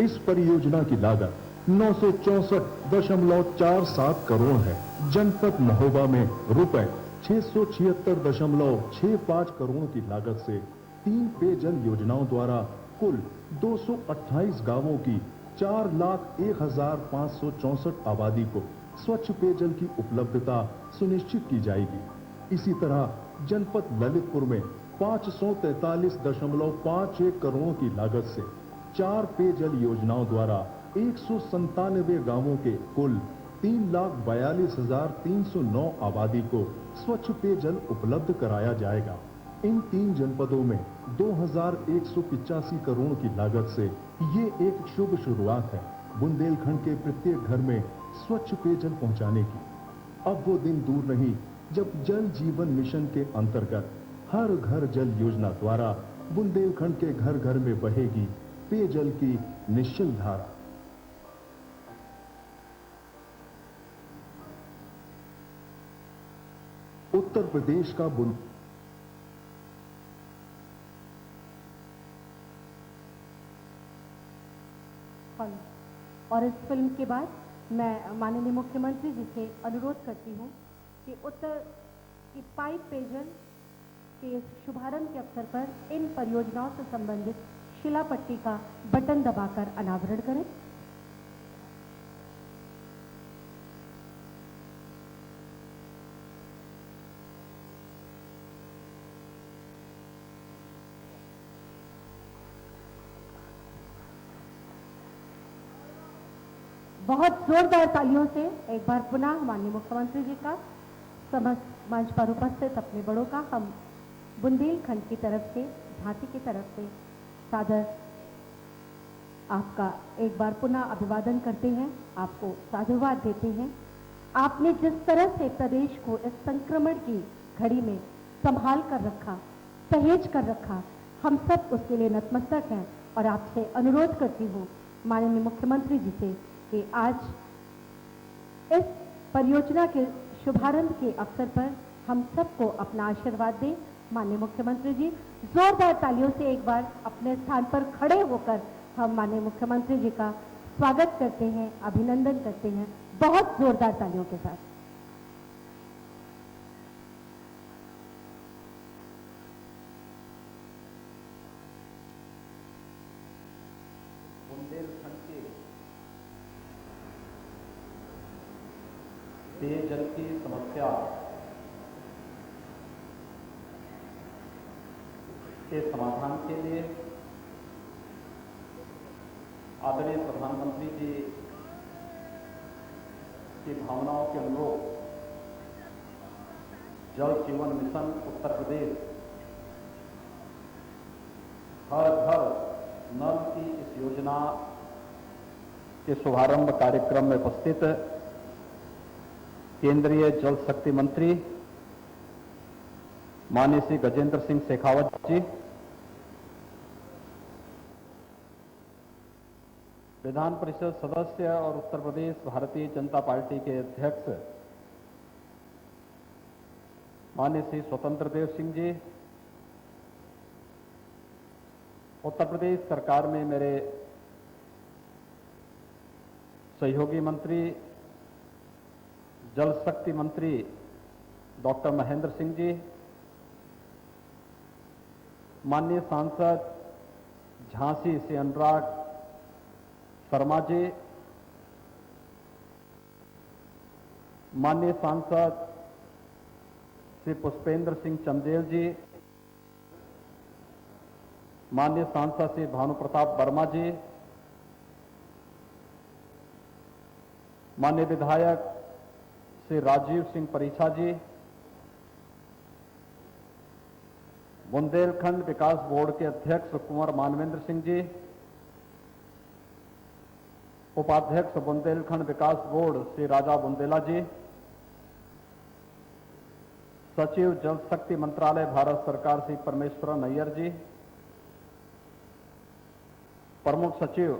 इस परियोजना की लागत 964.47 करोड़ है। जनपद महोबा में रुपए 676.65 करोड़ की लागत से 3 पेयजल योजनाओं द्वारा कुल 228 गांवों की 4,01,564 आबादी को स्वच्छ पेयजल की उपलब्धता सुनिश्चित की जाएगी। इसी तरह जनपद ललितपुर में 543.51 करोड़ की लागत से 4 पेयजल योजनाओं द्वारा 197 गांवों के कुल 3,42,309 आबादी को स्वच्छ पेयजल उपलब्ध कराया जाएगा। इन 3 जनपदों में 2,185 करोड़ की लागत से ये एक शुभ शुरुआत है बुंदेलखंड के प्रत्येक घर में स्वच्छ पेयजल पहुंचाने की। अब वो दिन दूर नहीं जब जल जीवन मिशन के अंतर्गत हर घर जल योजना द्वारा बुंदेलखंड के घर घर में बहेगी पेयजल की निश्चल धारा। उत्तर प्रदेश का और इस फिल्म के बाद मैं माननीय मुख्यमंत्री जी से अनुरोध करती हूं कि उत्तर की पाइप पेयजल के शुभारंभ के अवसर पर इन परियोजनाओं से संबंधित शिलापट्टी का बटन दबाकर अनावरण करें। बहुत जोरदार तालियों से एक बार पुनः माननीय मुख्यमंत्री जी का समस्त मंच पर उपस्थित अपने बड़ों का हम बुंदेलखंड की तरफ से, झांसी की तरफ से सादर आपका एक बार पुनः अभिवादन करते हैं, आपको साधुवाद देते हैं। आपने जिस तरह से प्रदेश को इस संक्रमण की घड़ी में संभाल कर रखा, सहेज कर रखा, हम सब उसके लिए नतमस्तक हैं और आपसे अनुरोध करती हूँ माननीय मुख्यमंत्री जी से कि आज इस परियोजना के शुभारंभ के अवसर पर हम सबको अपना आशीर्वाद दें। माननीय मुख्यमंत्री जी, जोरदार तालियों से एक बार अपने स्थान पर खड़े होकर हम माननीय मुख्यमंत्री जी का स्वागत करते हैं, अभिनंदन करते हैं, बहुत जोरदार तालियों के साथ। बुंदेलखंड के पेयजल की समस्या के समाधान के लिए आदरणीय प्रधानमंत्री जी की भावनाओं के अनुरूप जल जीवन मिशन उत्तर प्रदेश हर घर नल की इस योजना के शुभारंभ कार्यक्रम में उपस्थित केंद्रीय जल शक्ति मंत्री माननीय श्री गजेंद्र सिंह शेखावत जी, विधान परिषद सदस्य और उत्तर प्रदेश भारतीय जनता पार्टी के अध्यक्ष माननीय श्री स्वतंत्र देव सिंह जी, उत्तर प्रदेश सरकार में मेरे सहयोगी मंत्री जल शक्ति मंत्री डॉक्टर महेंद्र सिंह जी, माननीय सांसद झांसी से अनुराग शर्मा जी, माननीय सांसद श्री पुष्पेंद्र सिंह चंदेल जी, माननीय सांसद श्री भानु प्रताप वर्मा जी, माननीय विधायक श्री राजीव सिंह परीक्षा जी, बुंदेलखंड विकास बोर्ड के अध्यक्ष कुंवर मानवेंद्र सिंह जी, उपाध्यक्ष बुंदेलखंड विकास बोर्ड श्री राजा बुंदेला जी, सचिव जल शक्ति मंत्रालय भारत सरकार श्री परमेश्वरन अय्यर जी, प्रमुख सचिव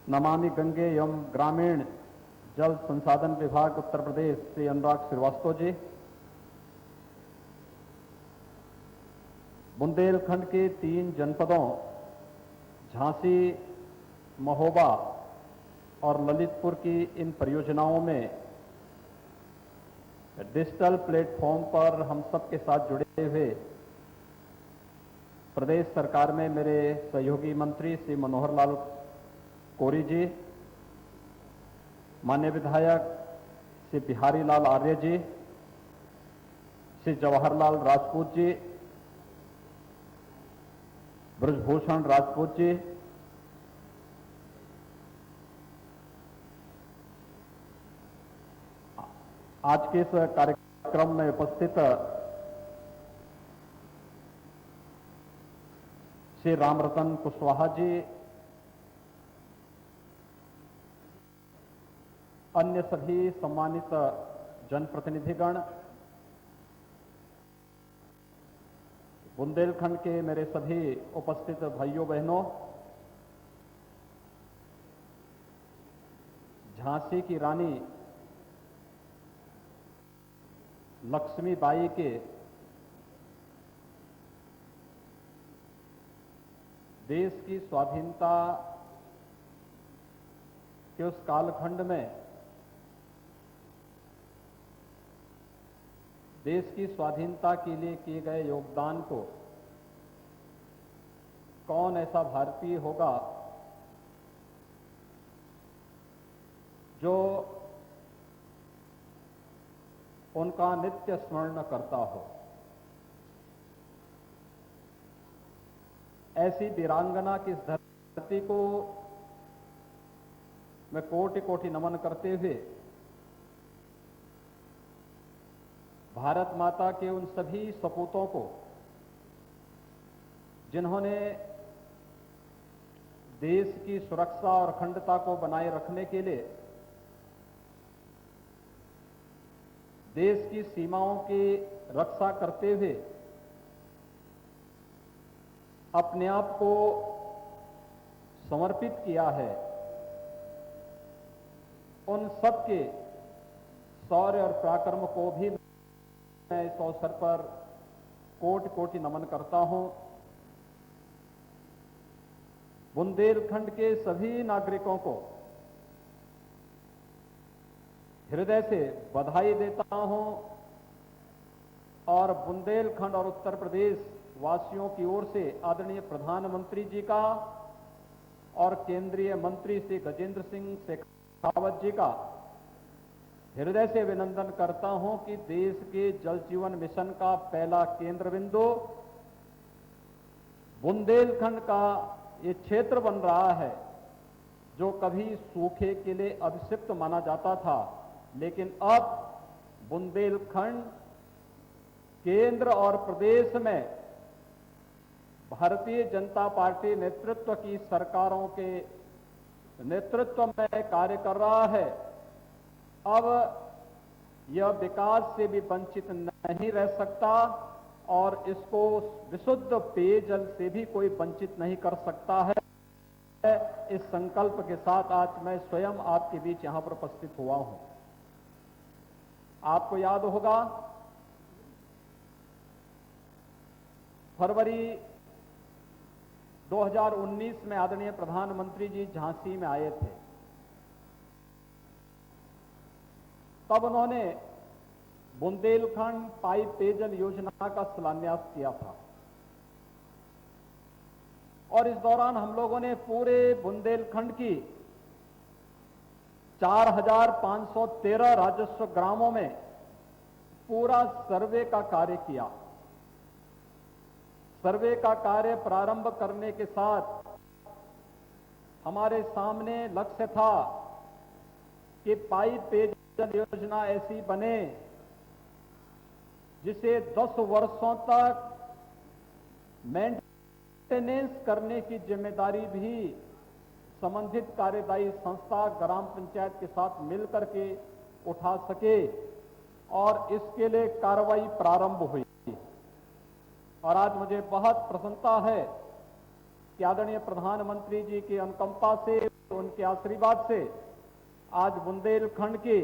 नमामि गंगे एवं ग्रामीण जल संसाधन विभाग उत्तर प्रदेश श्री अनुराग श्रीवास्तव जी, बुंदेलखंड के 3 जनपदों झांसी, महोबा और ललितपुर की इन परियोजनाओं में डिजिटल प्लेटफॉर्म पर हम सबके साथ जुड़े हुए प्रदेश सरकार में मेरे सहयोगी मंत्री श्री मनोहर लाल कोरी जी, माननीय विधायक श्री बिहारी लाल आर्य जी, श्री जवाहरलाल राजपूत जी, ब्रजभूषण राजपूत जी, आज के इस कार्यक्रम में उपस्थित श्री रामरतन कुशवाहा जी, अन्य सभी सम्मानित जनप्रतिनिधिगण, बुंदेलखंड के मेरे सभी उपस्थित भाइयों बहनों, झांसी की रानी लक्ष्मीबाई के देश की स्वाधीनता के उस कालखंड में देश की स्वाधीनता के लिए किए गए योगदान को कौन ऐसा भारतीय होगा जो उनका नित्य स्मरण करता हो। ऐसी वीरांगना की इस धरती को मैं कोटि कोटि नमन करते हुए भारत माता के उन सभी सपूतों को जिन्होंने देश की सुरक्षा और अखंडता को बनाए रखने के लिए देश की सीमाओं की रक्षा करते हुए अपने आप को समर्पित किया है, उन सबके शौर्य और पराक्रम को भी मैं इस अवसर पर कोटि कोटि नमन करता हूं। बुंदेलखंड के सभी नागरिकों को हृदय से बधाई देता हूं और बुंदेलखंड और उत्तर प्रदेश वासियों की ओर से आदरणीय प्रधानमंत्री जी का और केंद्रीय मंत्री श्री गजेंद्र सिंह शेखावत जी का हृदय से अभिनंदन करता हूं कि देश के जल जीवन मिशन का पहला केंद्र बिंदु बुंदेलखंड का ये क्षेत्र बन रहा है, जो कभी सूखे के लिए अभिशिप्त माना जाता था, लेकिन अब बुंदेलखंड केंद्र और प्रदेश में भारतीय जनता पार्टी नेतृत्व की सरकारों के नेतृत्व में कार्य कर रहा है। अब यह विकास से भी वंचित नहीं रह सकता और इसको विशुद्ध पेयजल से भी कोई वंचित नहीं कर सकता है। इस संकल्प के साथ आज मैं स्वयं आपके बीच यहां पर उपस्थित हुआ हूं। आपको याद होगा फरवरी 2019 में आदरणीय प्रधानमंत्री जी झांसी में आए थे। तब उन्होंने बुंदेलखंड पाइप पेयजल योजना का शिलान्यास किया था और इस दौरान हम लोगों ने पूरे बुंदेलखंड की 4513 राजस्व ग्रामों में पूरा सर्वे का कार्य किया। सर्वे का कार्य प्रारंभ करने के साथ हमारे सामने लक्ष्य था कि पाइप पेयजल योजना ऐसी बने जिसे 10 वर्षों तक मेंटेनेंस करने की जिम्मेदारी भी संबंधित कार्यदायी संस्था ग्राम पंचायत के साथ मिलकर के उठा सके और इसके लिए कार्रवाई प्रारंभ हुई। और आज मुझे बहुत प्रसन्नता है कि आदरणीय प्रधानमंत्री जी की अनुकंपा से, उनके आशीर्वाद से आज बुंदेलखंड के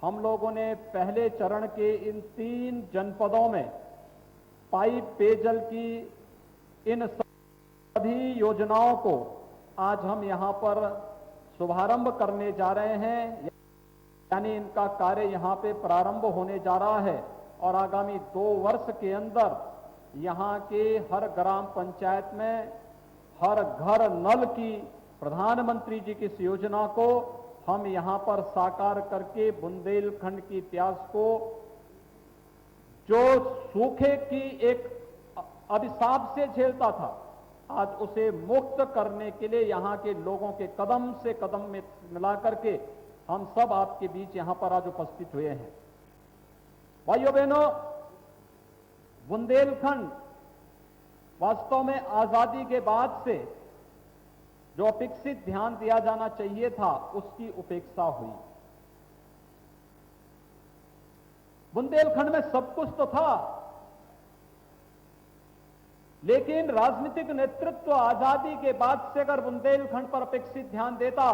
हम लोगों ने पहले चरण के इन 3 जनपदों में पाइप पेयजल की इन सभी योजनाओं को आज हम यहां पर शुभारंभ करने जा रहे हैं, यानी इनका कार्य यहां पे प्रारंभ होने जा रहा है और आगामी 2 वर्ष के अंदर यहां के हर ग्राम पंचायत में हर घर नल की प्रधानमंत्री जी की इस योजना को हम यहां पर साकार करके बुंदेलखंड के इतिहास को, जो सूखे की एक अभिशाप से झेलता था, आज उसे मुक्त करने के लिए यहां के लोगों के कदम से कदम में मिला करके हम सब आपके बीच यहां पर आज उपस्थित हुए हैं। भाइयों बहनों, बुंदेलखंड वास्तव में आजादी के बाद से जो अपेक्षित ध्यान दिया जाना चाहिए था, उसकी उपेक्षा हुई। बुंदेलखंड में सब कुछ तो था, लेकिन राजनीतिक नेतृत्व आजादी के बाद से अगर बुंदेलखंड पर अपेक्षित ध्यान देता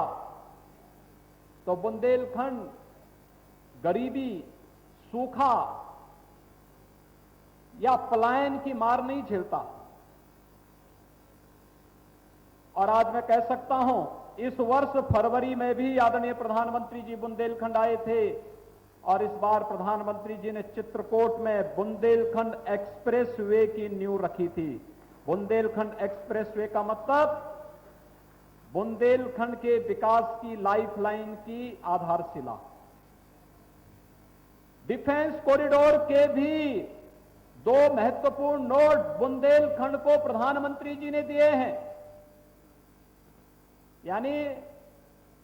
तो बुंदेलखंड गरीबी, सूखा या पलायन की मार नहीं झेलता। और आज मैं कह सकता हूं, इस वर्ष फरवरी में भी आदरणीय प्रधानमंत्री जी बुंदेलखंड आए थे और इस बार प्रधानमंत्री जी ने चित्रकूट में बुंदेलखंड एक्सप्रेस वे की नींव रखी थी। बुंदेलखंड एक्सप्रेस वे का मतलब बुंदेलखंड के विकास की लाइफलाइन की आधारशिला। डिफेंस कॉरिडोर के भी 2 महत्वपूर्ण नोड बुंदेलखंड को प्रधानमंत्री जी ने दिए हैं, यानी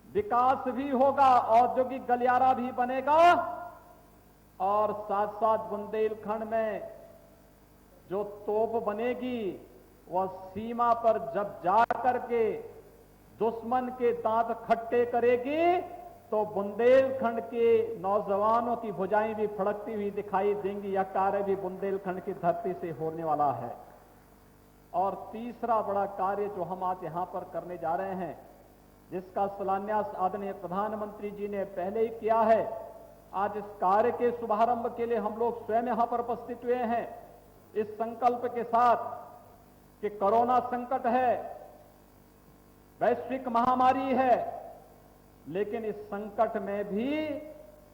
विकास भी होगा, औद्योगिक गलियारा भी बनेगा और साथ साथ बुंदेलखंड में जो तोप बनेगी वह सीमा पर जब जा करके दुश्मन के दांत खट्टे करेगी तो बुंदेलखंड के नौजवानों की भुजाएं भी फड़कती हुई दिखाई देंगी। यह कार्य भी बुंदेलखंड की धरती से होने वाला है। और तीसरा बड़ा कार्य जो हम आज यहां पर करने जा रहे हैं, जिसका शिलान्यास आदरणीय प्रधानमंत्री जी ने पहले ही किया है, आज इस कार्य के शुभारंभ के लिए हम लोग स्वयं यहां पर उपस्थित हुए हैं, इस संकल्प के साथ कि कोरोना संकट है, वैश्विक महामारी है, लेकिन इस संकट में भी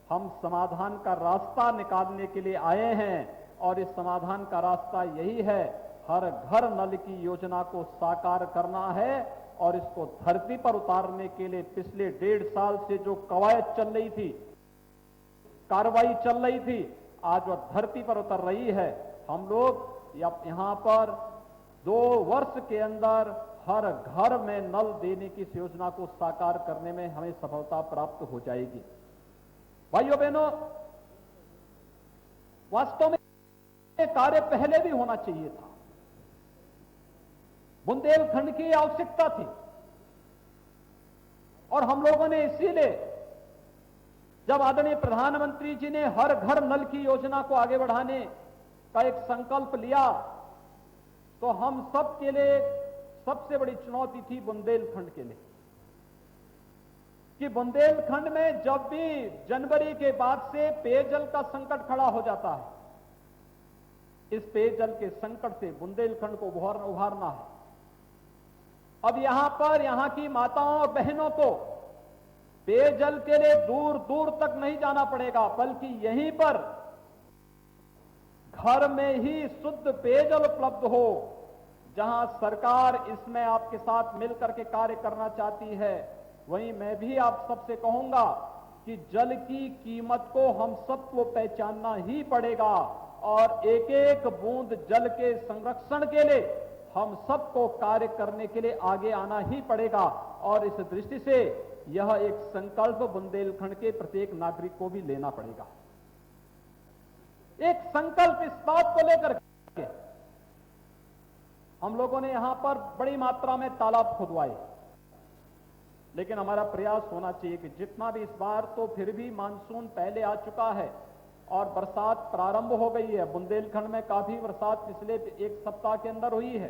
हम समाधान का रास्ता निकालने के लिए आए हैं और इस समाधान का रास्ता यही है, हर घर नल की योजना को साकार करना है और इसको धरती पर उतारने के लिए पिछले 1.5 साल से जो कवायद चल रही थी, कार्रवाई चल रही थी, आज वह धरती पर उतर रही है। हम लोग यहां पर 2 वर्ष के अंदर हर घर में नल देने की इस योजना को साकार करने में हमें सफलता प्राप्त हो जाएगी। भाइयों बहनों, वास्तव में ये कार्य पहले भी होना चाहिए था। बुंदेलखंड की आवश्यकता थी और हम लोगों ने इसीलिए जब आदरणीय प्रधानमंत्री जी ने हर घर नल की योजना को आगे बढ़ाने का एक संकल्प लिया, तो हम सब के लिए सबसे बड़ी चुनौती थी बुंदेलखंड के लिए कि बुंदेलखंड में जब भी जनवरी के बाद से पेयजल का संकट खड़ा हो जाता है, इस पेयजल के संकट से बुंदेलखंड को उभारना है। अब यहां पर यहां की माताओं और बहनों को पेयजल के लिए दूर दूर तक नहीं जाना पड़ेगा, बल्कि यहीं पर घर में ही शुद्ध पेयजल उपलब्ध हो। जहां सरकार इसमें आपके साथ मिलकर के कार्य करना चाहती है, वहीं मैं भी आप सबसे कहूंगा कि जल की कीमत को हम सबको पहचानना ही पड़ेगा और एक एक बूंद जल के संरक्षण के लिए हम सबको कार्य करने के लिए आगे आना ही पड़ेगा। और इस दृष्टि से यह एक संकल्प बुंदेलखंड के प्रत्येक नागरिक को भी लेना पड़ेगा। एक संकल्प इस बात को लेकर के हम लोगों ने यहां पर बड़ी मात्रा में तालाब खुदवाए, लेकिन हमारा प्रयास होना चाहिए कि जितना भी इस बार तो फिर भी मानसून पहले आ चुका है और बरसात प्रारंभ हो गई है। बुंदेलखंड में काफी बरसात पिछले 1 सप्ताह के अंदर हुई है।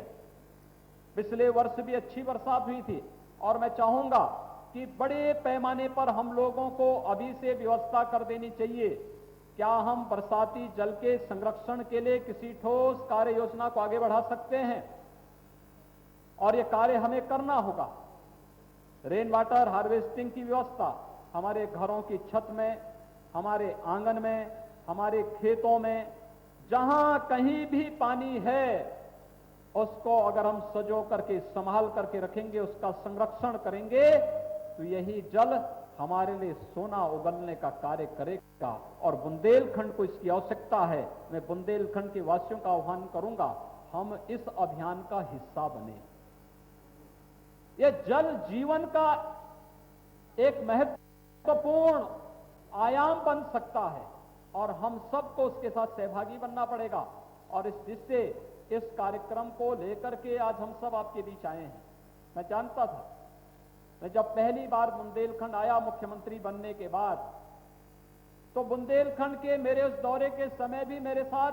पिछले वर्ष भी अच्छी बरसात हुई थी और मैं चाहूंगा कि बड़े पैमाने पर हम लोगों को अभी से व्यवस्था कर देनी चाहिए। क्या हम बरसाती जल के संरक्षण के लिए किसी ठोस कार्य योजना को आगे बढ़ा सकते हैं? और ये कार्य हमें करना होगा। रेन वाटर हार्वेस्टिंग की व्यवस्था हमारे घरों की छत में, हमारे आंगन में, हमारे खेतों में, जहां कहीं भी पानी है उसको अगर हम सजो करके संभाल करके रखेंगे, उसका संरक्षण करेंगे, तो यही जल हमारे लिए सोना उगलने का कार्य करेगा। और बुंदेलखंड को इसकी आवश्यकता है। मैं बुंदेलखंड के वासियों का आह्वान करूंगा, हम इस अभियान का हिस्सा बने। यह जल जीवन का एक महत्वपूर्ण आयाम बन सकता है और हम सबको उसके साथ सहभागी बनना पड़ेगा। और इस जिससे इस कार्यक्रम को लेकर के आज हम सब आपके बीच आए हैं। मैं जानता था, मैं जब पहली बार बुंदेलखंड आया मुख्यमंत्री बनने के बाद, तो बुंदेलखंड के मेरे उस दौरे के समय भी मेरे साथ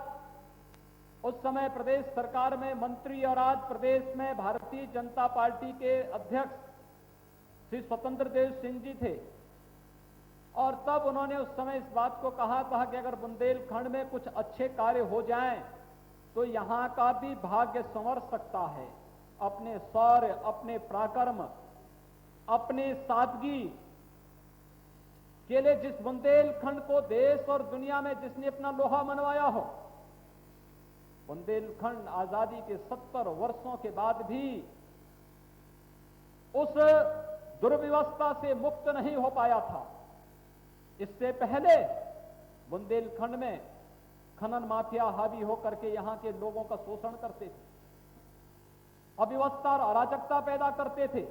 उस समय प्रदेश सरकार में मंत्री और आज प्रदेश में भारतीय जनता पार्टी के अध्यक्ष श्री स्वतंत्र देव सिंह जी थे। और तब उन्होंने उस समय इस बात को कहा था कि अगर बुंदेलखंड में कुछ अच्छे कार्य हो जाएं तो यहां का भी भाग्य संवर सकता है। अपने शौर्य, अपने पराक्रम, अपने सादगी के लिए जिस बुंदेलखंड को देश और दुनिया में जिसने अपना लोहा मनवाया हो, बुंदेलखंड आजादी के 70 वर्षों के बाद भी उस दुर्व्यवस्था से मुक्त नहीं हो पाया था। इससे पहले बुंदेलखंड में खनन माफिया हावी होकर के यहां के लोगों का शोषण करते थे, अव्यवस्था और अराजकता पैदा करते थे,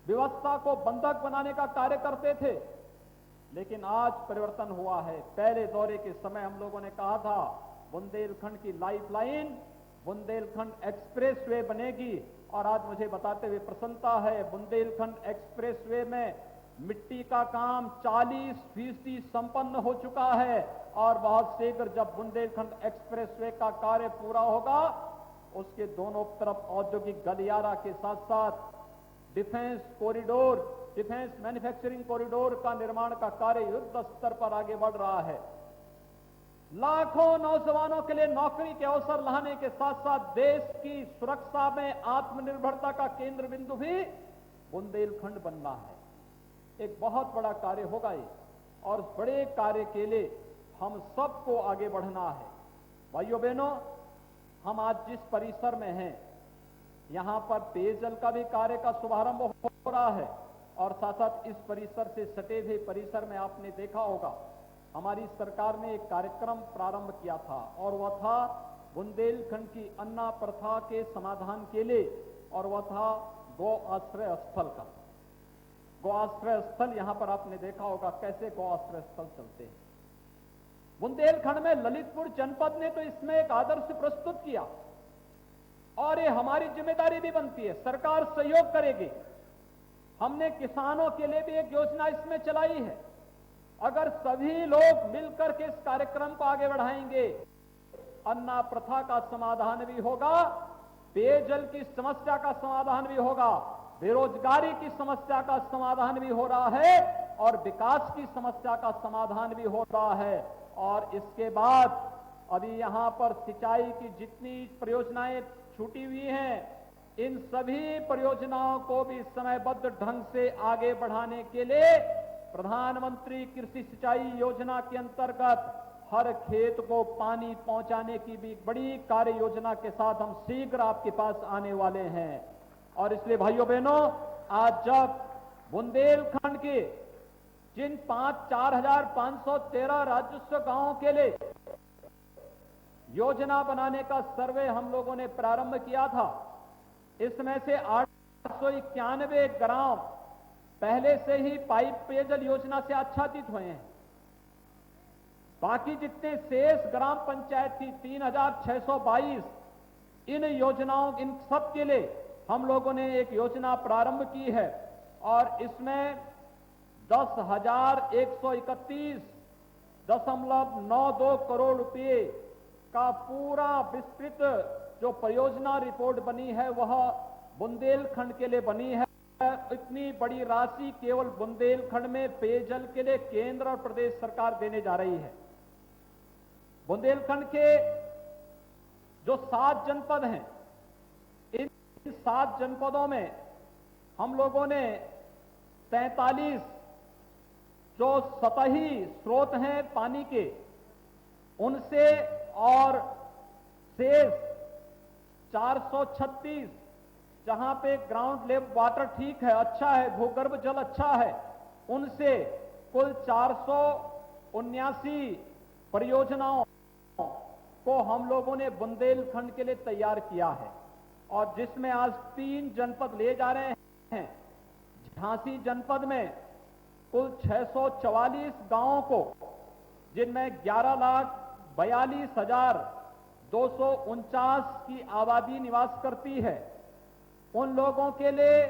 व्यवस्था को बंधक बनाने का कार्य करते थे। लेकिन आज परिवर्तन हुआ है। पहले दौरे के समय हम लोगों ने कहा था बुंदेलखंड की लाइफलाइन बुंदेलखंड एक्सप्रेसवे बनेगी, और आज मुझे बताते हुए प्रसन्नता है, बुंदेलखंड एक्सप्रेसवे में मिट्टी का काम 40% संपन्न हो चुका है। और बहुत शीघ्र जब बुंदेलखंड एक्सप्रेसवे का कार्य पूरा होगा, उसके दोनों तरफ औद्योगिक गलियारा के साथ साथ defence corridor, defence manufacturing corridor का निर्माण का कार्य युद्ध स्तर पर आगे बढ़ रहा है। लाखों नौजवानों के लिए नौकरी के अवसर लाने के साथ साथ देश की सुरक्षा में आत्मनिर्भरता का केंद्र बिंदु भी बुंदेलखंड बनना है। एक बहुत बड़ा कार्य होगा ये, और उस बड़े कार्य के लिए हम सबको आगे बढ़ना है। भाइयों बहनों, हम आज जिस परिसर में हैं, यहां पर पेयजल का भी कार्य का शुभारंभ हो रहा है, और साथ साथ इस परिसर से सटे हुए परिसर में आपने देखा होगा हमारी सरकार ने एक कार्यक्रम प्रारंभ किया था, और वह था बुंदेलखंड की अन्ना प्रथा के समाधान के लिए, और वह था गौ आश्रय स्थल का। गौ आश्रय स्थल यहां पर आपने देखा होगा कैसे गौ आश्रय स्थल चलते हैं। बुंदेलखंड में ललितपुर जनपद ने तो इसमें एक आदर्श प्रस्तुत किया, और ये हमारी जिम्मेदारी भी बनती है। सरकार सहयोग करेगी। हमने किसानों के लिए भी एक योजना इसमें चलाई है। अगर सभी लोग मिलकर के इस कार्यक्रम को आगे बढ़ाएंगे, अन्ना प्रथा का समाधान भी होगा, पेयजल की समस्या का समाधान भी होगा, बेरोजगारी की समस्या का समाधान भी हो रहा है, और विकास की समस्या का समाधान भी हो रहा है। और इसके बाद अभी यहां पर सिंचाई की जितनी परियोजनाएं छूटी हुई हैं, इन सभी परियोजनाओं को भी समयबद्ध ढंग से आगे बढ़ाने के लिए प्रधानमंत्री कृषि सिंचाई योजना के अंतर्गत हर खेत को पानी पहुंचाने की भी बड़ी कार्य योजना के साथ हम शीघ्र आपके पास आने वाले हैं। और इसलिए भाइयों बहनों, आज जब बुंदेलखंड के जिन 4,513 राजस्व गांवों के लिए योजना बनाने का सर्वे हम लोगों ने प्रारंभ किया था, इसमें से 891 ग्राम पहले से ही पाइप पेयजल योजना से आच्छादित हुए हैं। बाकी जितने शेष ग्राम पंचायत थी 3,622, इन योजनाओं, इन सब के लिए हम लोगों ने एक योजना प्रारंभ की है, और इसमें 10,131.92 करोड़ रुपए का पूरा विस्तृत जो परियोजना रिपोर्ट बनी है वह बुंदेलखंड के लिए बनी है। इतनी बड़ी राशि केवल बुंदेलखंड में पेयजल के लिए केंद्र और प्रदेश सरकार देने जा रही है। बुंदेलखंड के जो 7 जनपद हैं, इन 7 जनपदों में हम लोगों ने 43 जो सतही स्रोत हैं पानी के, उनसे और शेष 436 जहां पे ग्राउंड लेवल वाटर ठीक है, अच्छा है, भूगर्भ जल अच्छा है, उनसे कुल 479 परियोजनाओं को हम लोगों ने बुंदेलखंड के लिए तैयार किया है, और जिसमें आज 3 जनपद ले जा रहे हैं। झांसी जनपद में कुल 644 गांवों को, जिनमें 11,42,249 की आबादी निवास करती है, उन लोगों के लिए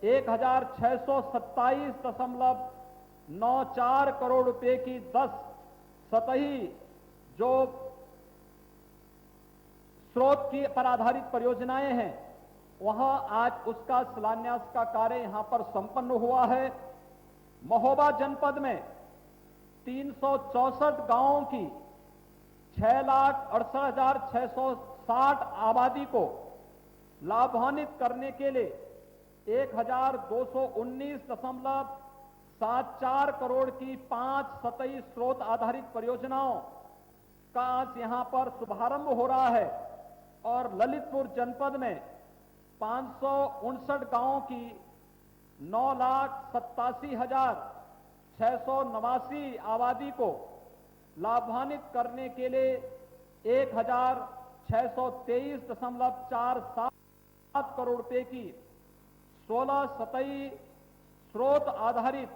1,627.94 करोड़ रुपए की 10 सतही जो स्रोत की पर आधारित परियोजनाएं हैं, वहां आज उसका शिलान्यास का कार्य यहां पर संपन्न हुआ है। महोबा जनपद में 364 गांवों की 6,68,660 आबादी को लाभान्वित करने के लिए 1,219.74 करोड़ की 5 सतही स्रोत आधारित परियोजनाओं का आज यहां पर शुभारंभ हो रहा है। और ललितपुर जनपद में 559 गांवों की 9,87,689 आबादी को लाभान्वित करने के लिए 1,623.47 करोड़ रुपए की 16 सतही स्रोत आधारित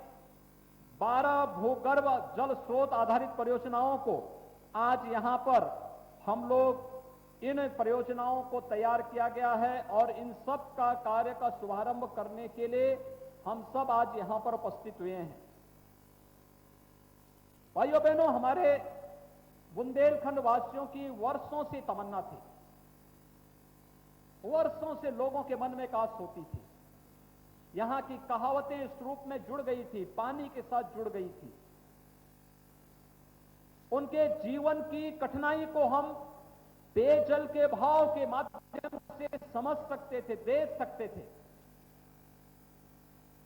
12 भूगर्भ जल स्रोत आधारित परियोजनाओं को आज यहां पर हम लोग इन परियोजनाओं को तैयार किया गया है, और इन सब का कार्य का शुभारंभ करने के लिए हम सब आज यहां पर उपस्थित हुए हैं। भाइयों बहनों, हमारे बुंदेलखंड वासियों की वर्षों से तमन्ना थी, वर्षों से लोगों के मन में एक आस होती थी। यहां की कहावतें इस रूप में जुड़ गई थी, पानी के साथ जुड़ गई थी। उनके जीवन की कठिनाई को हम पेयजल के भाव के माध्यम से समझ सकते थे, देख सकते थे,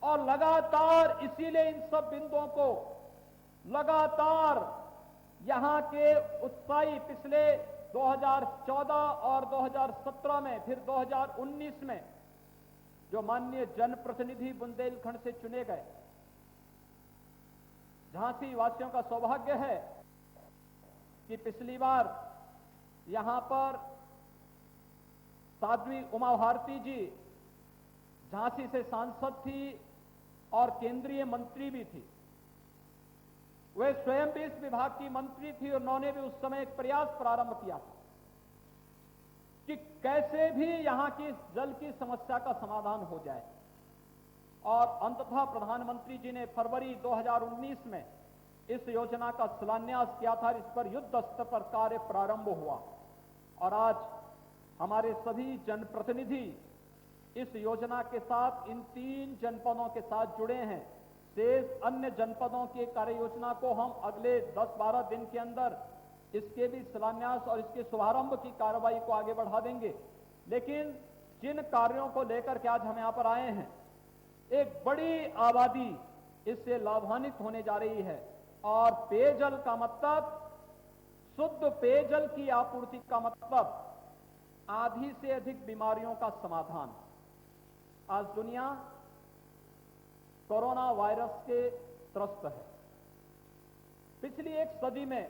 और लगातार इसीलिए इन सब बिंदुओं को लगातार यहां के उत्साही पिछले 2014 और 2017 में, फिर 2019 में जो माननीय जनप्रतिनिधि बुंदेलखंड से चुने गए, झांसी वासियों का सौभाग्य है कि पिछली बार यहां पर साध्वी उमा भारती जी झांसी से सांसद थी और केंद्रीय मंत्री भी थी। वे स्वयं भी इस विभाग की मंत्री थी, और उन्होंने भी उस समय एक प्रयास प्रारंभ किया था कि कैसे भी यहां की जल की समस्या का समाधान हो जाए। और अंततः प्रधानमंत्री जी ने फरवरी 2019 में इस योजना का शिलान्यास किया था, इस पर युद्ध स्तर पर कार्य प्रारंभ हुआ, और आज हमारे सभी जनप्रतिनिधि इस योजना के साथ, इन 3 जनपदों के साथ जुड़े हैं। शेष अन्य जनपदों की कार्य योजना को हम अगले 10-12 दिन के अंदर इसके भी शिलान्यास और इसके शुभारंभ की कार्रवाई को आगे बढ़ा देंगे। लेकिन जिन कार्यों को लेकर के आज हम यहां पर आए हैं, एक बड़ी आबादी इससे लाभान्वित होने जा रही है, और पेयजल का मतलब, शुद्ध पेयजल की आपूर्ति का मतलब आधी से अधिक बीमारियों का समाधान। आज दुनिया कोरोना वायरस के त्रस्त है। पिछली एक सदी में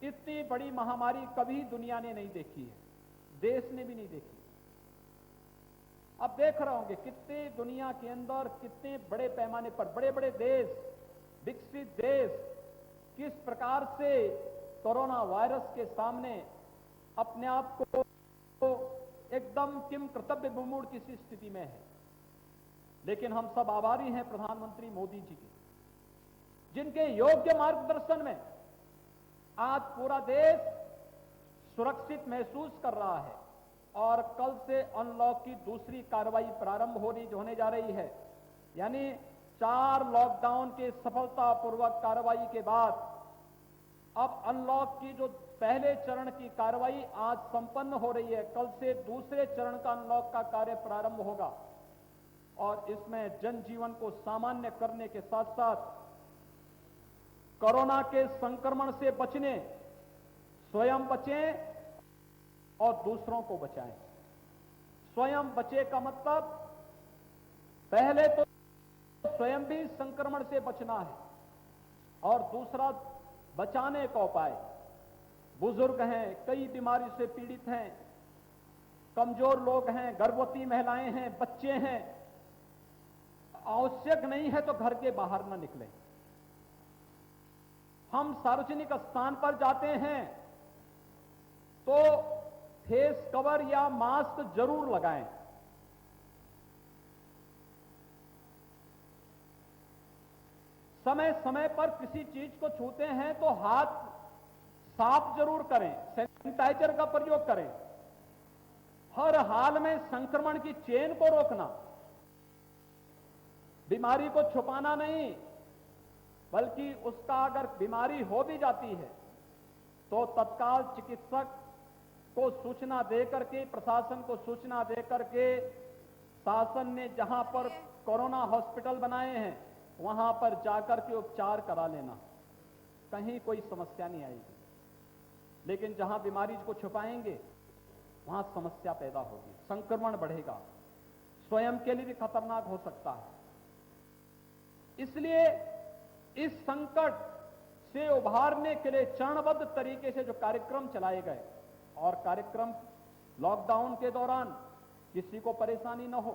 इतनी बड़ी महामारी कभी दुनिया ने नहीं देखी है, देश ने भी नहीं देखी। अब देख रहे होंगे कितने दुनिया के अंदर, कितने बड़े पैमाने पर बड़े बड़े देश, विकसित देश किस प्रकार से कोरोना वायरस के सामने अपने आप को एकदम किम कर्तव्य विमूढ़ की स्थिति में है। लेकिन हम सब आभारी हैं प्रधानमंत्री मोदी जी के, जिनके योग्य मार्गदर्शन में आज पूरा देश सुरक्षित महसूस कर रहा है, और कल से अनलॉक की दूसरी कार्रवाई प्रारंभ होने जा रही है। यानी 4 लॉकडाउन के सफलतापूर्वक कार्रवाई के बाद अब अनलॉक की जो पहले चरण की कार्रवाई आज संपन्न हो रही है। कल से दूसरे चरण का अनलॉक का कार्य प्रारंभ होगा और इसमें जनजीवन को सामान्य करने के साथ साथ कोरोना के संक्रमण से बचने, स्वयं बचें और दूसरों को बचाएं। स्वयं बचे का मतलब पहले तो स्वयं भी संक्रमण से बचना है और दूसरा बचाने का उपाय। बुजुर्ग हैं, कई बीमारी से पीड़ित हैं, कमजोर लोग हैं, गर्भवती महिलाएं हैं, बच्चे हैं, आवश्यक नहीं है तो घर के बाहर न निकलें। हम सार्वजनिक स्थान पर जाते हैं तो फेस कवर या मास्क जरूर लगाएं। समय समय पर किसी चीज को छूते हैं तो हाथ साफ जरूर करें, सैनिटाइजर का प्रयोग करें। हर हाल में संक्रमण की चेन को रोकना, बीमारी को छुपाना नहीं, बल्कि उसका अगर बीमारी हो भी जाती है तो तत्काल चिकित्सक को सूचना देकर के, प्रशासन को सूचना देकर के, शासन ने जहां पर कोरोना हॉस्पिटल बनाए हैं वहां पर जाकर के उपचार करा लेना, कहीं कोई समस्या नहीं आएगी। लेकिन जहां बीमारी को छुपाएंगे वहां समस्या पैदा होगी, संक्रमण बढ़ेगा, स्वयं के लिए भी खतरनाक हो सकता है। इसलिए इस संकट से उभारने के लिए चरणबद्ध तरीके से जो कार्यक्रम चलाए गए, और कार्यक्रम लॉकडाउन के दौरान किसी को परेशानी न हो,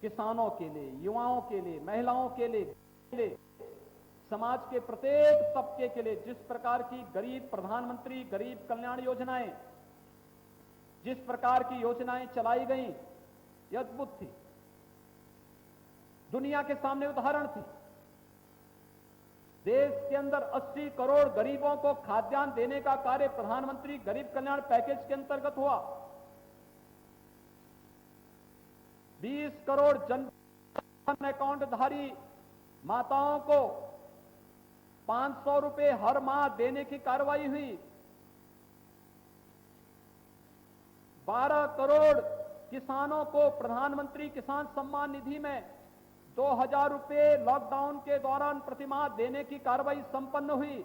किसानों के लिए, युवाओं के लिए, महिलाओं के लिए, समाज के प्रत्येक तबके के लिए जिस प्रकार की गरीब प्रधानमंत्री गरीब कल्याण योजनाएं, जिस प्रकार की योजनाएं चलाई गई, ये अद्भुत थी, दुनिया के सामने उदाहरण थी। देश के अंदर 80 करोड़ गरीबों को खाद्यान्न देने का कार्य प्रधानमंत्री गरीब कल्याण पैकेज के अंतर्गत हुआ। 20 करोड़ जन अकाउंट धारी माताओं को 500 रुपए हर माह देने की कार्रवाई हुई। 12 करोड़ किसानों को प्रधानमंत्री किसान सम्मान निधि में 2000 रुपए लॉकडाउन के दौरान प्रतिमाह देने की कार्रवाई संपन्न हुई।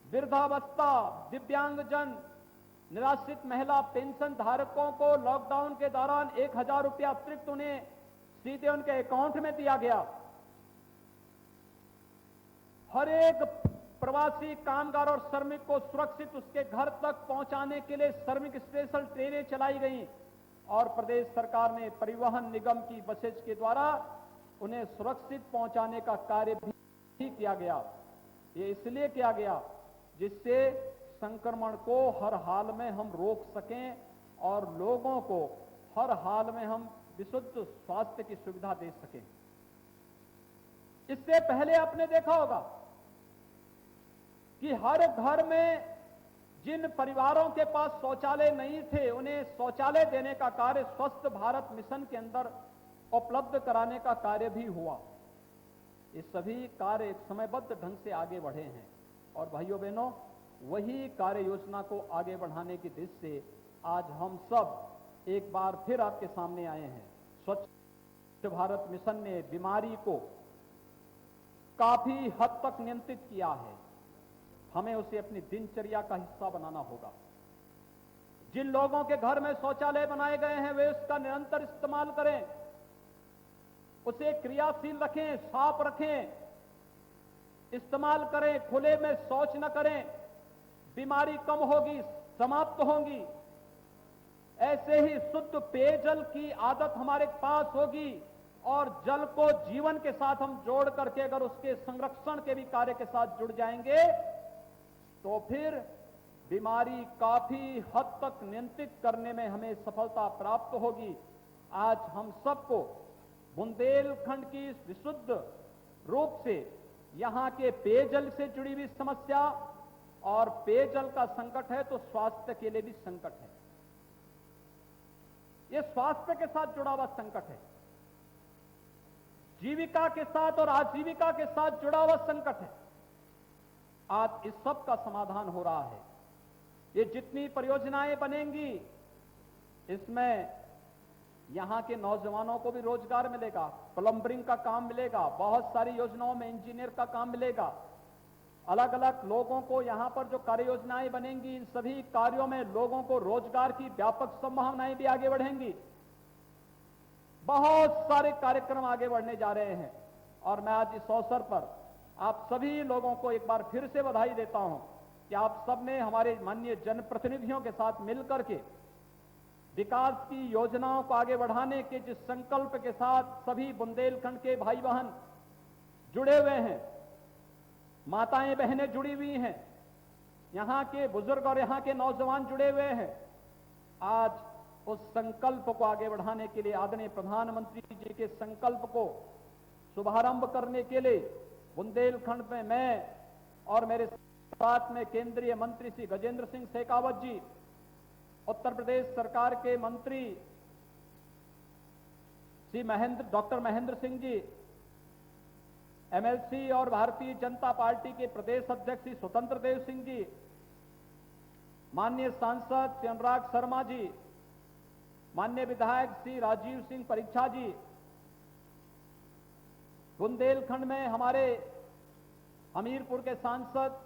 वृद्धावस्था, दिव्यांगजन, निराश्रित महिला पेंशन धारकों को लॉकडाउन के दौरान 1000 रुपया अतिरिक्त उन्हें सीधे उनके अकाउंट में दिया गया। हर एक प्रवासी कामगार और श्रमिक को सुरक्षित उसके घर तक पहुंचाने के लिए श्रमिक स्पेशल ट्रेनें चलाई गई और प्रदेश सरकार ने परिवहन निगम की बसेज के द्वारा उन्हें सुरक्षित पहुंचाने का कार्य भी किया गया। ये इसलिए किया गया जिससे संक्रमण को हर हाल में हम रोक सकें और लोगों को हर हाल में हम विशुद्ध स्वास्थ्य की सुविधा दे सकें। इससे पहले आपने देखा होगा कि हर घर में जिन परिवारों के पास शौचालय नहीं थे उन्हें शौचालय देने का कार्य स्वस्थ भारत मिशन के अंदर उपलब्ध कराने का कार्य भी हुआ। ये सभी कार्य एक समयबद्ध ढंग से आगे बढ़े हैं और भाइयों बहनों, वही कार्य योजना को आगे बढ़ाने की दृष्टि से आज हम सब एक बार फिर आपके सामने आए हैं। स्वच्छ भारत मिशन ने बीमारी को काफी हद तक नियंत्रित किया है। हमें उसे अपनी दिनचर्या का हिस्सा बनाना होगा। जिन लोगों के घर में शौचालय बनाए गए हैं वे उसका निरंतर इस्तेमाल करें, उसे क्रियाशील रखें, साफ रखें, इस्तेमाल करें, खुले में शौच न करें। बीमारी कम होगी, समाप्त होंगी। ऐसे ही शुद्ध पेयजल की आदत हमारे पास होगी और जल को जीवन के साथ हम जोड़ करके अगर उसके संरक्षण के भी कार्य के साथ जुड़ जाएंगे तो फिर बीमारी काफी हद तक नियंत्रित करने में हमें सफलता प्राप्त होगी। आज हम सबको बुंदेलखंड की विशुद्ध रूप से यहां के पेयजल से जुड़ी हुई समस्या, और पेयजल का संकट है तो स्वास्थ्य के लिए भी संकट है। यह स्वास्थ्य के साथ जुड़ा हुआ संकट है, जीविका के साथ और आजीविका के साथ जुड़ा हुआ संकट है। आज इस सब का समाधान हो रहा है। ये जितनी परियोजनाएं बनेंगी, इसमें यहां के नौजवानों को भी रोजगार मिलेगा, प्लम्बरिंग का काम मिलेगा, बहुत सारी योजनाओं में इंजीनियर का काम मिलेगा। अलग अलग लोगों को यहां पर जो कार्य योजनाएं बनेंगी, इन सभी कार्यों में लोगों को रोजगार की व्यापक संभावनाएं भी आगे बढ़ेंगी। बहुत सारे कार्यक्रम आगे बढ़ने जा रहे हैं और मैं आज इस अवसर पर आप सभी लोगों को एक बार फिर से बधाई देता हूं कि आप सबने हमारे माननीय जनप्रतिनिधियों के साथ मिलकर के विकास की योजनाओं को आगे बढ़ाने के जिस संकल्प के साथ सभी बुंदेलखंड के भाई बहन जुड़े हुए हैं, माताएं बहनें जुड़ी हुई हैं, यहां के बुजुर्ग और यहां के नौजवान जुड़े हुए हैं, आज उस संकल्प को आगे बढ़ाने के लिए आदरणीय प्रधानमंत्री जी के संकल्प को शुभारंभ करने के लिए बुंदेलखंड में मैं और मेरे साथ में केंद्रीय मंत्री श्री गजेंद्र सिंह शेखावत जी, उत्तर प्रदेश सरकार के मंत्री श्री डॉक्टर महेंद्र सिंह जी, एमएलसी और भारतीय जनता पार्टी के प्रदेश अध्यक्ष श्री स्वतंत्र देव सिंह जी, माननीय सांसद श्री अनुराग शर्मा जी, माननीय विधायक श्री राजीव सिंह परीक्षा जी, बुंदेलखंड में हमारे हमीरपुर के सांसद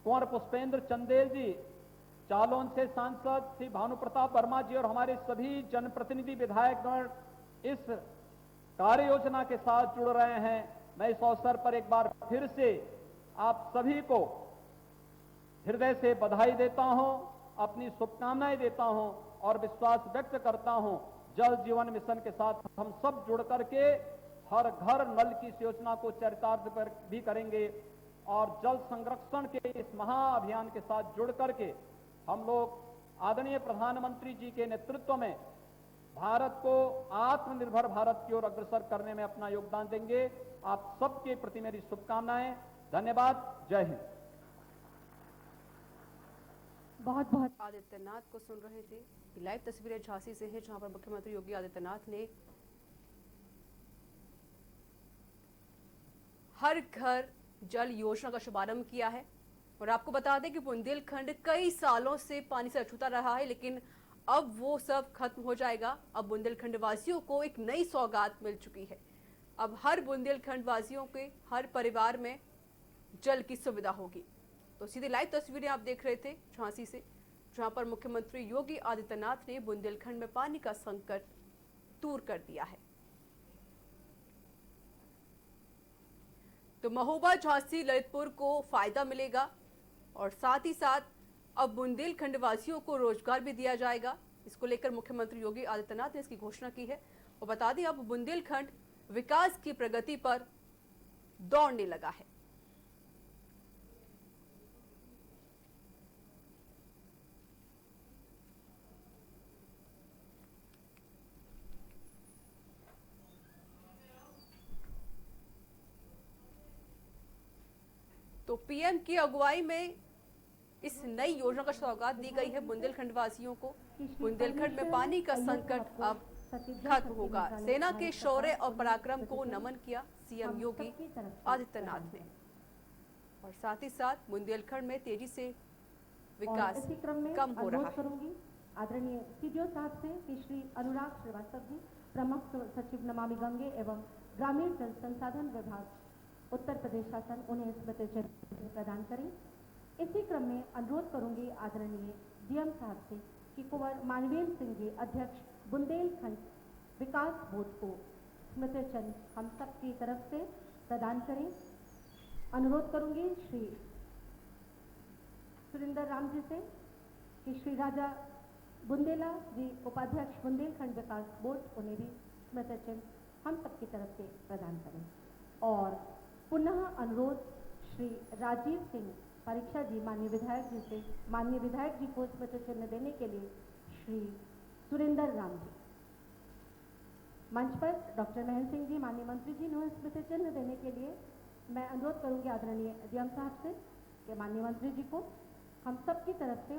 कुंवर पुष्पेंद्र चंदेल जी, जालौन से सांसद श्री भानु प्रताप वर्मा जी और हमारे सभी जनप्रतिनिधि विधायकगण इस कार्य योजना के साथ जुड़ रहे हैं। मैं इस अवसर पर एक बार फिर से आप सभी को हृदय से बधाई देता हूं, अपनी शुभकामनाएं देता हूं और विश्वास व्यक्त करता हूं जल जीवन मिशन के साथ हम सब जुड़ करके हर घर नल की इस योजना को चरितार्थ भी करेंगे और जल संरक्षण के इस महाअभियान के साथ जुड़ करके हम लोग आदरणीय प्रधानमंत्री जी के नेतृत्व में भारत को आत्मनिर्भर भारत की ओर अग्रसर करने में अपना योगदान देंगे। आप सबके प्रति मेरी शुभकामनाएं। धन्यवाद। जय हिंद। बहुत बहुत आदित्यनाथ को सुन रहे थे। लाइव तस्वीरें झांसी से हैं, जहां पर मुख्यमंत्री योगी आदित्यनाथ ने हर घर जल योजना का शुभारंभ किया है। और आपको बता दें कि बुंदेलखंड कई सालों से पानी से अछूता रहा है, लेकिन अब वो सब खत्म हो जाएगा। अब बुंदेलखंड वासियों को एक नई सौगात मिल चुकी है। अब हर बुंदेलखंड वासियों के हर परिवार में जल की सुविधा होगी। तो सीधे लाइव तस्वीरें आप देख रहे थे झांसी से, जहां पर मुख्यमंत्री योगी आदित्यनाथ ने बुंदेलखंड में पानी का संकट दूर कर दिया है। तो महोबा, झांसी, ललितपुर को फायदा मिलेगा और साथ ही साथ अब बुंदेलखंड वासियों को रोजगार भी दिया जाएगा। इसको लेकर मुख्यमंत्री योगी आदित्यनाथ ने इसकी घोषणा की है। और बता दें, अब बुंदेलखंड विकास की प्रगति पर दौड़ने लगा है। तो पीएम की अगुवाई में इस नई योजना का सौगात दी गई है बुंदेलखंड वासियों को। बुंदेलखंड में पानी का संकट अब खत्म होगा। सेना के शौर्य और पराक्रम को नमन किया सीएम योगी आदित्यनाथ ने। और साथ ही साथ बुंदेलखंड में तेजी से विकास कम हो रहा है। आदरणीय सीडीओ साहब से कि श्री अनुराग श्रीवास्तव जी, प्रमुख सचिव नमामि गंगे एवं ग्रामीण जल संसाधन विभाग उत्तर प्रदेश शासन, उन्हें स्मृति चिन्ह प्रदान करें। इसी क्रम में अनुरोध करूंगी आदरणीय डीएम साहब से कि कुंवर मानवेंद्र सिंह जी, अध्यक्ष बुंदेलखंड विकास बोर्ड को स्मृति चिन्ह हम सब की तरफ से प्रदान करें। अनुरोध करूंगी श्री सुरेंद्र राम जी से कि श्री राजा बुंदेला जी, उपाध्यक्ष बुंदेलखंड विकास बोर्ड, उन्हें भी स्मृति चिन्ह हम सब की तरफ से प्रदान करें। और पुनः अनुरोध श्री राजीव सिंह परीक्षा जी, माननीय विधायक जी से, माननीय विधायक जी को स्मृति चिन्ह देने के लिए श्री सुरेंद्र राम जी। मंच पर डॉक्टर महेंद्र सिंह जी, माननीय मंत्री जी ने स्मृति चिन्ह देने के लिए मैं अनुरोध करूंगी आदरणीय डीएम साहब से कि माननीय मंत्री जी को हम सब की तरफ से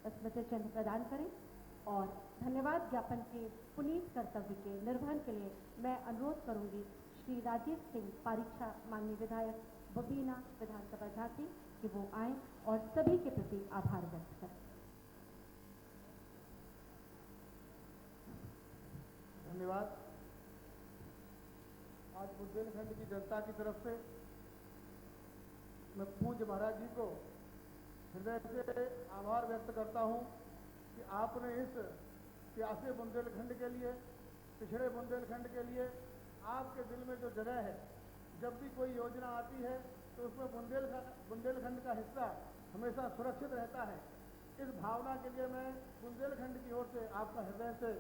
स्मृति चिन्ह प्रदान करें। और धन्यवाद ज्ञापन के पुनीत कर्तव्य के निर्वहन के लिए मैं अनुरोध करूंगी श्री राजीव सिंह परीक्षा, माननीय विधायक बबीना विधानसभा चाहती कि वो आए और सभी के प्रति आभार व्यक्त करें। धन्यवाद। आज बुंदेलखंड की जनता की तरफ से मैं पूज्य महाराज जी को हृदय से आभार व्यक्त करता हूं कि आपने इस प्यासे बुंदेलखंड के लिए, पिछड़े बुंदेलखंड के लिए आपके दिल में जो जगह है, जब भी कोई योजना आती है तो उसमें बुंदेलखंड का हिस्सा हमेशा सुरक्षित रहता है। इस भावना के लिए मैं बुंदेलखंड की ओर से आपका हृदय से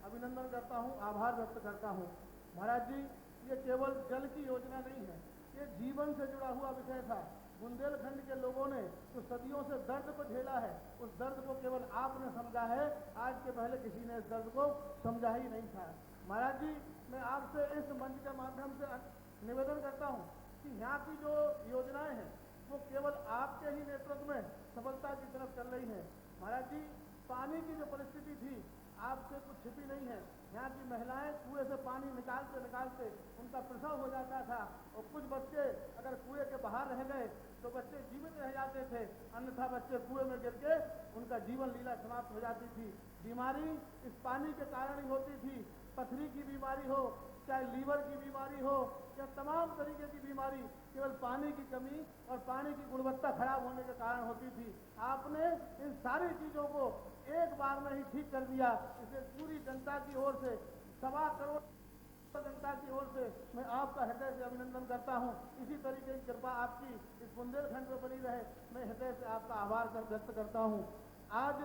अभिनंदन करता हूं, आभार व्यक्त करता हूं। महाराज जी, ये केवल जल की योजना नहीं है, ये जीवन से जुड़ा हुआ विषय था। बुंदेलखंड के लोगों ने जो सदियों से दर्द को झेला है, उस दर्द को केवल आपने समझा है, आज के पहले किसी ने इस दर्द को समझा ही नहीं था। महाराज जी, मैं आपसे इस मंच के माध्यम से निवेदन करता हूं कि यहाँ की जो योजनाएं हैं वो केवल आपके ही नेतृत्व में सफलता की तरफ चल रही है। महाराज जी, पानी की जो परिस्थिति थी आपसे कुछ छिपी नहीं है। यहाँ की महिलाएं कुएं से पानी निकालते निकालते उनका प्रसव हो जाता था और कुछ बच्चे अगर कुएं के बाहर रह गए तो बच्चे जीवित रह जाते थे, अन्यथा बच्चे कुएं में गिर के उनका जीवन लीला समाप्त हो जाती थी। बीमारी इस पानी के कारण ही होती थी। पथरी की बीमारी हो, चाहे लीवर की बीमारी हो, या तमाम तरीके की बीमारी केवल पानी की कमी और पानी की गुणवत्ता खराब होने के कारण होती थी। आपने इन सारी चीजों को एक बार में ही ठीक कर दिया। इसे पूरी जनता की ओर से, 1.25 करोड़ जनता की ओर से मैं आपका हृदय से अभिनंदन करता हूं। इसी तरीके की कृपा आपकी इस बुंदेलखंड में बनी रहे, मैं हृदय से आपका आभार व्यक्त करता हूं। आज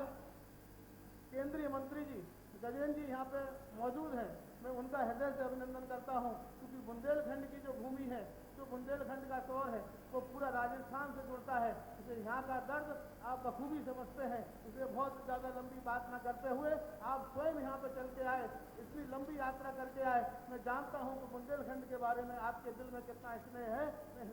केंद्रीय मंत्री जी गजेंद्र जी यहाँ पे मौजूद हैं, मैं उनका हृदय से अभिनंदन करता हूँ, क्योंकि बुंदेलखंड की जो भूमि है, जो बुंदेलखंड का शोर है, वो पूरा राजस्थान से जुड़ता है। इसलिए यहाँ का दर्द आप बखूबी समझते हैं। इसलिए बहुत ज़्यादा लंबी बात न करते हुए आप स्वयं यहाँ पे चल के आए, इतनी लंबी यात्रा करके आए। मैं जानता हूँ कि बुंदेलखंड के बारे में आपके दिल में कितना स्नेह है। मैं